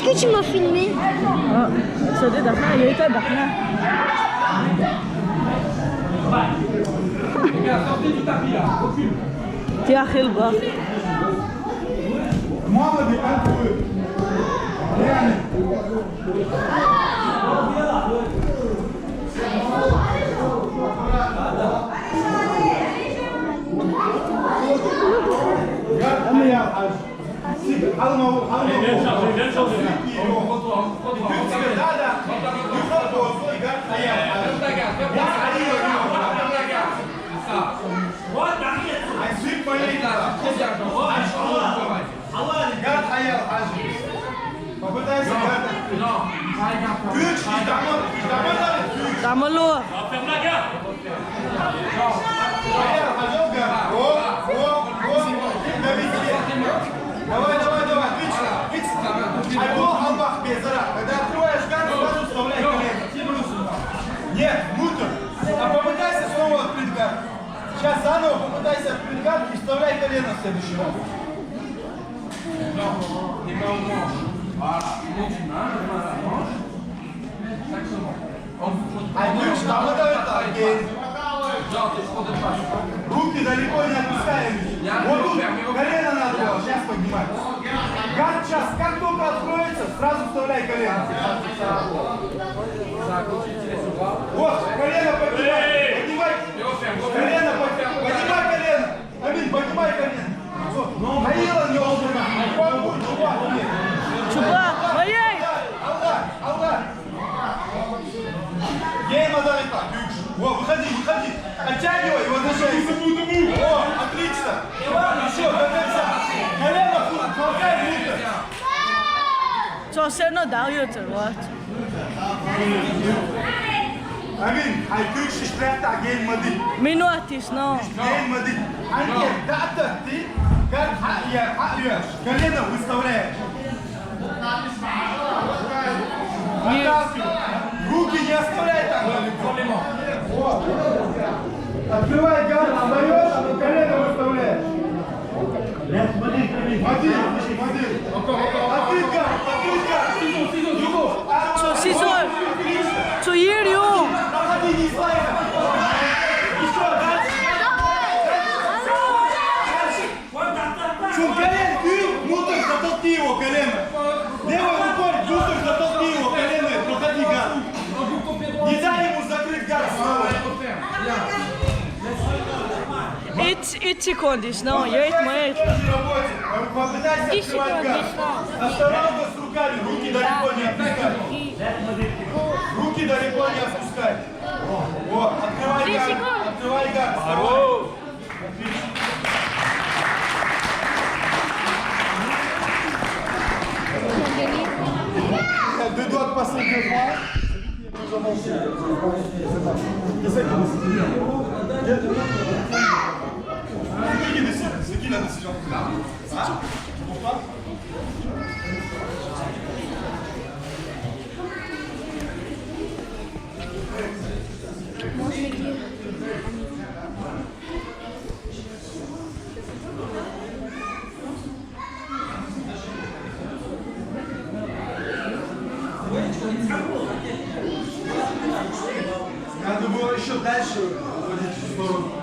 Est-ce que tu m'as filmé? Ah, ça dit d'accord, il y a été d'accord. Sortez du tapis là, recule. Tiens, Khilba. Mohamed est un peu. تعمل له Нет, мутор. А попытайся снова открыть гард. Сейчас заново попытайся открыть гард и вставляй колено в следующий раз. Руки далеко не отпускаем. Вот тут колено надо было, сейчас поднимай. Гард сейчас, как только откроется, сразу вставляй колено. Вот, колено поднимай. Поднимай. Колено поднимай. Поднимай колено. Амин, поднимай колено. Наила не должна. Чуба, моей! Allah. Ей Мадалика. О, выходи. Оттягивай и возвращайся. О, отлично. Еще, до конца. Колено толкай внутрь. Så sender Dario til Rot. Амин, هيكونش اشتريتها جاي الماضي. Minutis, no. جاي الماضي. Анкет, да, ты как я, колено выставляешь. Руки не оставляй там далеко. Открывай гард, встаешь, колено выставляешь. Смотри. Открыть гард. Сизой. Så ger det ju. Проходи, не слайда. Еще, дальше. Чур, колено, ты внутрь затолкни его, колено. Левой рукой внутрь затолкни его, колено, проходи гард. Не дай ему закрыть гард снова. 1 sekundis, no, je weet maar eens. Попытайся открывать гард. Осторожно с руками, руки далеко не опускай. Руки далеко не опускай. Вот, открывай гард. Хорош. Deux doigts de passer devant. C'est qui la décision? Pour toi? Moi, je vais dire. Надо было еще дальше уходить в сторону.